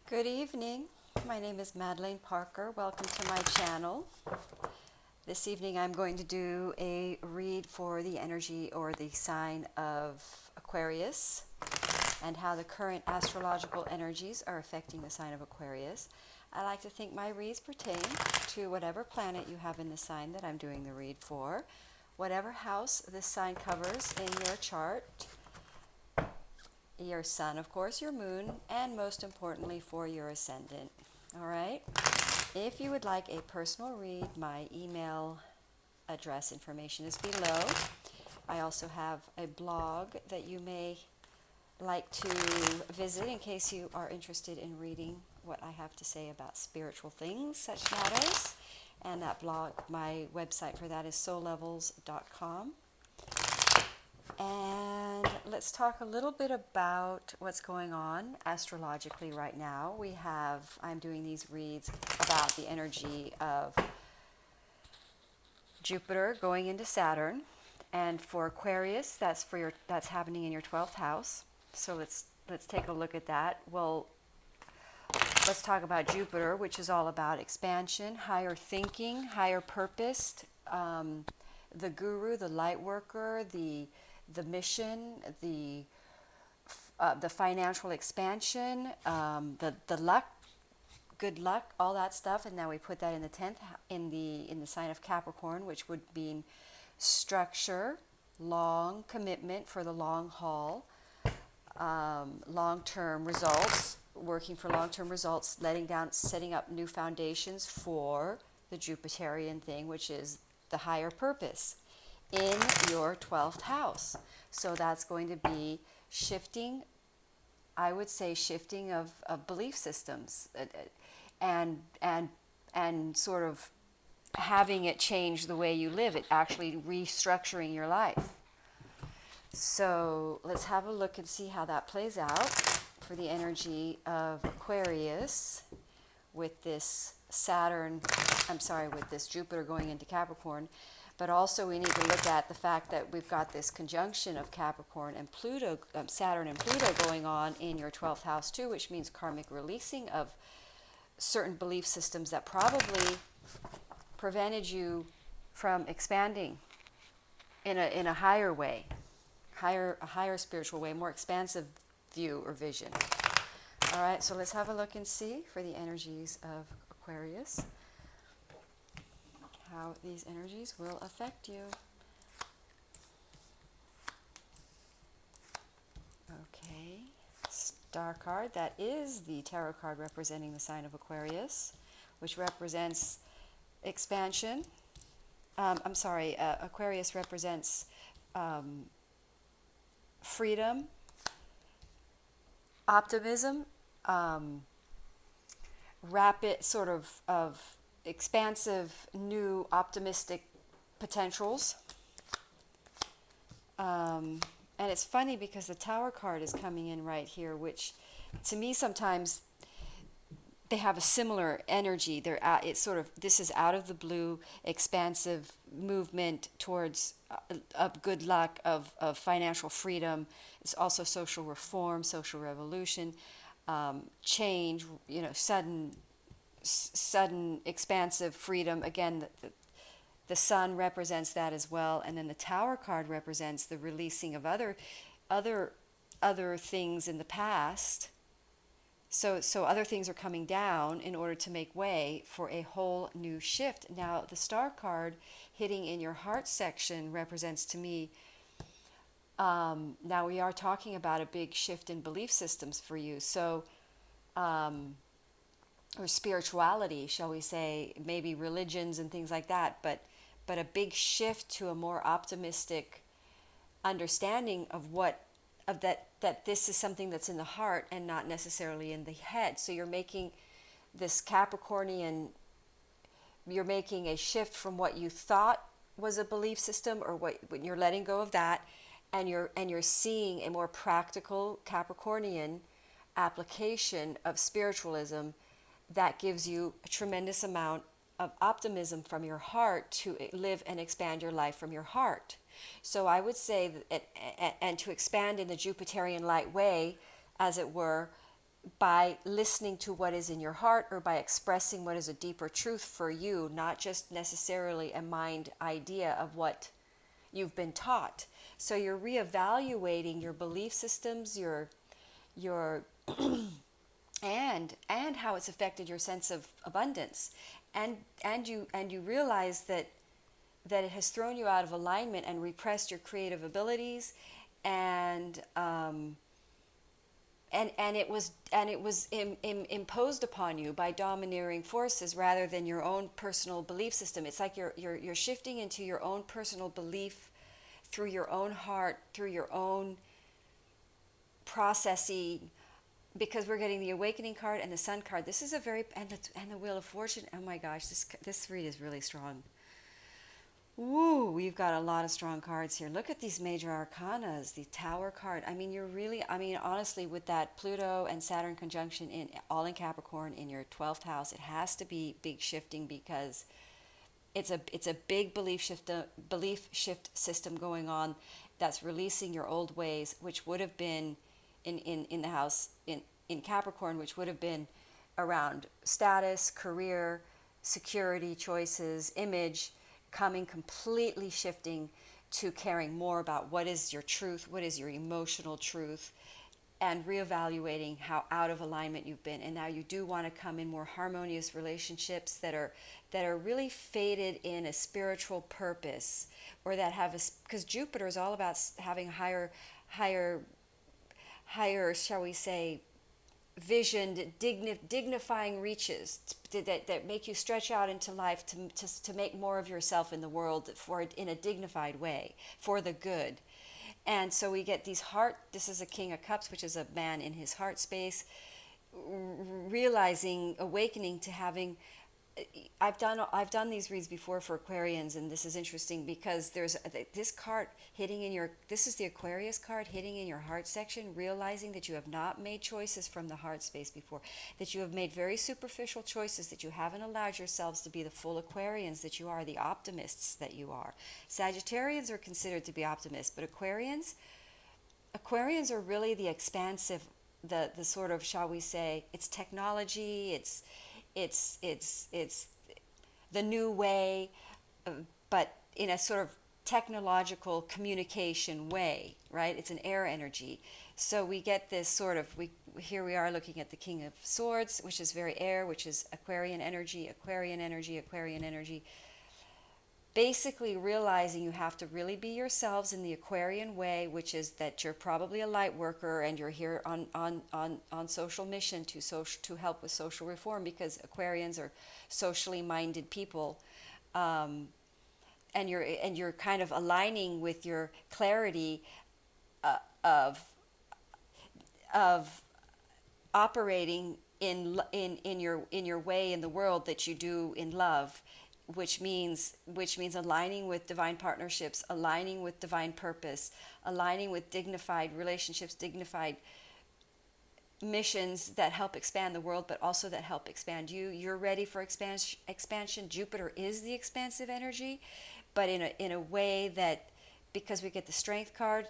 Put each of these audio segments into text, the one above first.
Good evening. My name is Madeleine Parker. Welcome to my channel. This evening I'm going to do a read for the energy or the sign of Aquarius and how the current astrological energies are affecting the sign of Aquarius. I like to think my reads pertain to whatever planet you have in the sign that I'm doing the read for, whatever house this sign covers in your chart, your sun, of course, your moon, and most importantly for your ascendant. All right? If you would like a personal read, my email address information is below. I also have a blog that you may like to visit in case you are interested in reading what I have to say about spiritual things, such matters. And that blog, my website for that is soullevels.com. And let's talk a little bit about what's going on astrologically right now. I'm doing these reads about the energy of Jupiter going into Saturn. And for Aquarius, that's happening in your 12th house. So let's take a look at that. Well, let's talk about Jupiter, which is all about expansion, higher thinking, higher purpose, the guru, the light worker, the mission, the financial expansion, the luck, good luck, all that stuff. And now we put that in the 10th in the sign of Capricorn, which would mean structure, long commitment for the long haul, long-term results, working for long-term results, setting up new foundations for the Jupiterian thing, which is the higher purpose in your 12th house. So that's going to be shifting, I would say shifting of belief systems and sort of having it change the way you live, it actually restructuring your life. So let's have a look and see how that plays out for the energy of Aquarius with this with this Jupiter going into Capricorn. But also we need to look at the fact that we've got this conjunction of Capricorn and Pluto, Saturn and Pluto going on in your 12th house too, which means karmic releasing of certain belief systems that probably prevented you from expanding in a higher way, a higher spiritual way, more expansive view or vision. All right, so let's have a look and see for the energies of Aquarius, how these energies will affect you. Okay, star card, that is the tarot card representing the sign of Aquarius, which represents expansion. Aquarius represents freedom, optimism, rapid sort of expansive, new, optimistic potentials. And it's funny because the Tower card is coming in right here, which to me sometimes they have a similar energy. This is out of the blue, expansive movement towards of good luck, of financial freedom. It's also social reform, social revolution, change, sudden expansive freedom. Again, the sun represents that as well, and then the Tower card represents the releasing of other things in the past. So other things are coming down in order to make way for a whole new shift. Now the Star card hitting in your heart section represents to me, now we are talking about a big shift in belief systems for you. So or spirituality, shall we say, maybe religions and things like that, but a big shift to a more optimistic understanding of that this is something that's in the heart and not necessarily in the head. So you're making this Capricornian, you're making a shift from what you thought was a belief system, or when you're letting go of that, and you're seeing a more practical Capricornian application of spiritualism that gives you a tremendous amount of optimism from your heart to live and expand your life from your heart. So I would say that, and to expand in the Jupiterian light way, as it were, by listening to what is in your heart, or by expressing what is a deeper truth for you, not just necessarily a mind idea of what you've been taught. So you're reevaluating your belief systems, your and how it's affected your sense of abundance, and you realize that it has thrown you out of alignment and repressed your creative abilities, and and it was imposed upon you by domineering forces rather than your own personal belief system. It's like you're shifting into your own personal belief through your own heart, through your own processing, because we're getting the awakening card and the sun card. This is a very, and the wheel of fortune. Oh my gosh, this read is really strong. Woo, we've got a lot of strong cards here. Look at these major arcanas, the Tower card. I mean, honestly, with that Pluto and Saturn conjunction in Capricorn in your 12th house, it has to be big shifting, because it's a big belief shift system going on, that's releasing your old ways, which would have been in the house in Capricorn, which would have been around status, career, security, choices, image, coming completely shifting to caring more about what is your truth, what is your emotional truth, and reevaluating how out of alignment you've been. And now you do want to come in more harmonious relationships that are really fated in a spiritual purpose, or that have a, because Jupiter is all about having higher, shall we say, visioned, dignifying reaches that make you stretch out into life to make more of yourself in the world in a dignified way for the good. And so we get this is a King of Cups, which is a man in his heart space, realizing, awakening to having. I've done these reads before for Aquarians, and this is interesting because there's this card hitting in your. This is the Aquarius card hitting in your heart section, realizing that you have not made choices from the heart space before, that you have made very superficial choices, that you haven't allowed yourselves to be the full Aquarians that you are, the optimists that you are. Sagittarians are considered to be optimists, but Aquarians are really the expansive, the sort of, shall we say, it's technology, it's the new way, but in a sort of technological communication way, right? It's an air energy. So we get this sort of, here we are looking at the King of Swords, which is very air, which is Aquarian energy, Aquarian energy, Aquarian energy. Basically realizing you have to really be yourselves in the Aquarian way, which is that you're probably a light worker and you're here on social mission to help with social reform, because Aquarians are socially minded people, and you're kind of aligning with your clarity of operating in your way in the world that you do in love, which means aligning with divine partnerships, aligning with divine purpose, aligning with dignified relationships, dignified missions that help expand the world, but also that help expand you. You're ready for expansion. Jupiter is the expansive energy, but in a way that, because we get the Strength card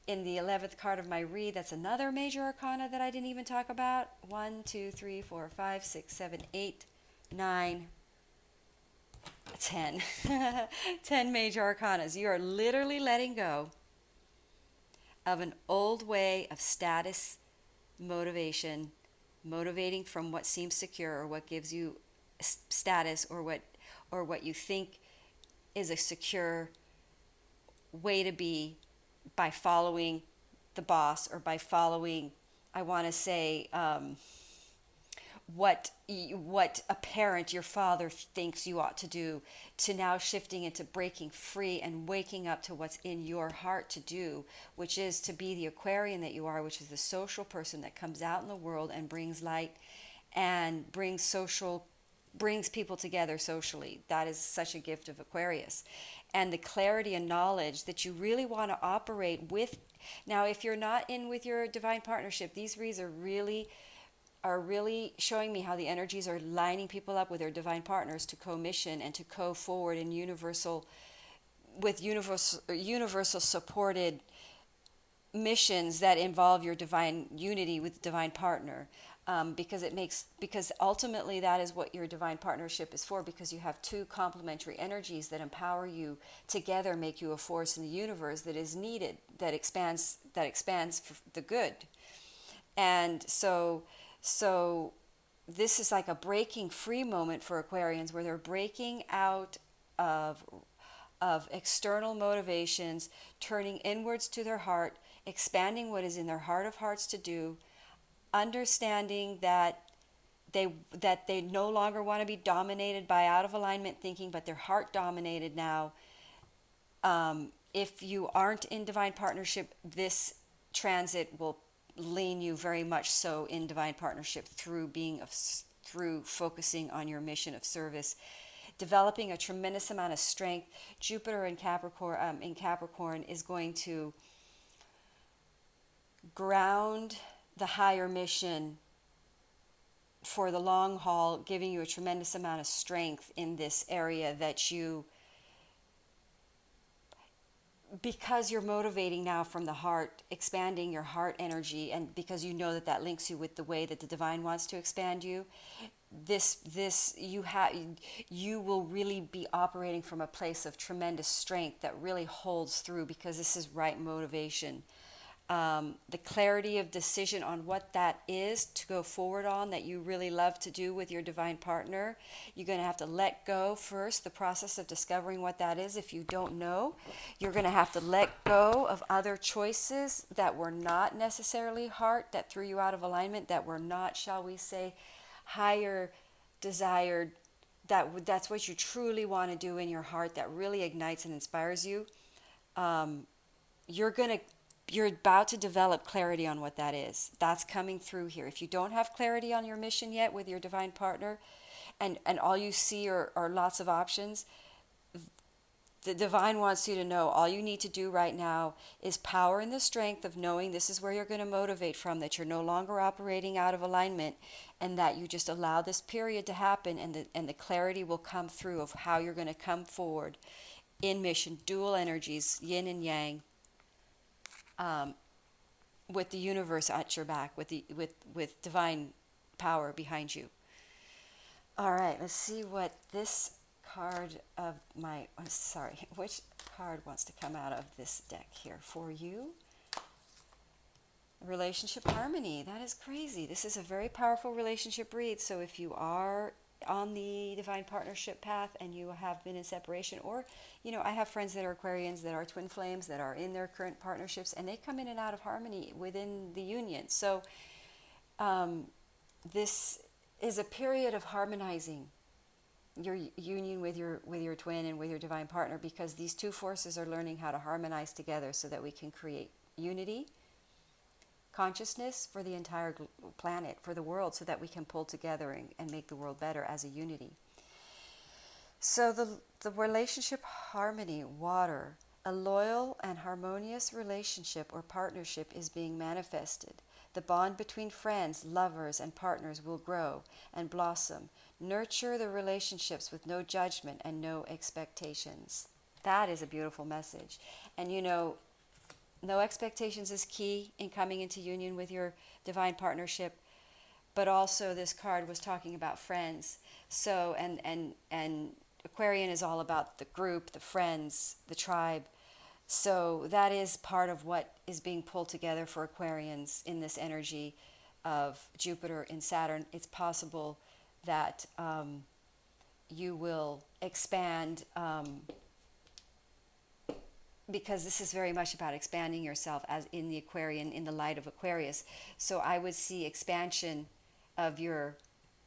in the 11th card of my read, that's another major arcana that I didn't even talk about. 1, 2, 3, 4, 5, 6, 7, 8, 9, 10. 10 major arcanas. You are literally letting go of an old way of status motivation, motivating from what seems secure, or what gives you status, or what you think is a secure way to be, by following the boss, or by following, I want to say, what a parent, your father, thinks you ought to do, to now shifting into breaking free and waking up to what's in your heart to do, which is to be the Aquarian that you are, which is the social person that comes out in the world and brings light and brings people together socially. That is such a gift of Aquarius. And the clarity and knowledge that you really want to operate with. Now, if you're not in with your divine partnership, these reads are really showing me how the energies are lining people up with their divine partners to co-mission and to co-forward in universal supported missions that involve your divine unity with divine partner, because ultimately that is what your divine partnership is for, because you have two complementary energies that empower you together, make you a force in the universe that is needed, that expands for the good. And so this is like a breaking free moment for Aquarians, where they're breaking out of external motivations, turning inwards to their heart, expanding what is in their heart of hearts to do, understanding that they no longer want to be dominated by out of alignment thinking, but they're heart dominated now. If you aren't in divine partnership, this transit will lean you very much so in divine partnership through focusing on your mission of service, developing a tremendous amount of strength. Jupiter in Capricorn is going to ground the higher mission for the long haul, giving you a tremendous amount of strength in this area that you, because you're motivating now from the heart, expanding your heart energy, and because you know that links you with the way that the divine wants to expand you. You will really be operating from a place of tremendous strength that really holds through, because this is right motivation. The clarity of decision on what that is to go forward on, that you really love to do with your divine partner. You're going to have to let go first, the process of discovering what that is. If you don't know, you're going to have to let go of other choices that were not necessarily heart, that threw you out of alignment, that were not, shall we say, higher desired, that's what you truly want to do in your heart, that really ignites and inspires you. You're about to develop clarity on what that is. That's coming through here. If you don't have clarity on your mission yet with your divine partner, and all you see are lots of options, the divine wants you to know all you need to do right now is power in the strength of knowing this is where you're going to motivate from, that you're no longer operating out of alignment, and that you just allow this period to happen, and the clarity will come through of how you're going to come forward in mission, dual energies, yin and yang, with the universe at your back, with divine power behind you. All right, let's see what this card of which card wants to come out of this deck here for you. Relationship harmony. That is crazy. This is a very powerful relationship read. So if you are on the divine partnership path and you have been in separation, or I have friends that are Aquarians that are twin flames that are in their current partnerships, and they come in and out of harmony within the union. So this is a period of harmonizing your union with your twin and with your divine partner, because these two forces are learning how to harmonize together so that we can create unity, consciousness for the entire planet, for the world, so that we can pull together and make the world better as a unity. So the relationship harmony, water, a loyal and harmonious relationship or partnership is being manifested. The bond between friends, lovers, and partners will grow and blossom. Nurture the relationships with no judgment and no expectations. That is a beautiful message. And no expectations is key in coming into union with your divine partnership. But also this card was talking about friends. So and Aquarian is all about the group, the friends, the tribe. So that is part of what is being pulled together for Aquarians in this energy of Jupiter in Saturn. It's possible that you will expand, because this is very much about expanding yourself as in the Aquarian, in the light of Aquarius. So I would see expansion of your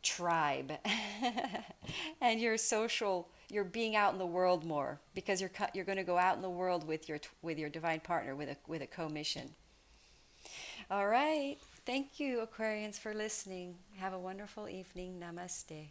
tribe and your social, you're being out in the world more, because you're going to go out in the world with your divine partner, with a co-mission. All right, thank you, Aquarians, for listening. Have a wonderful evening. Namaste.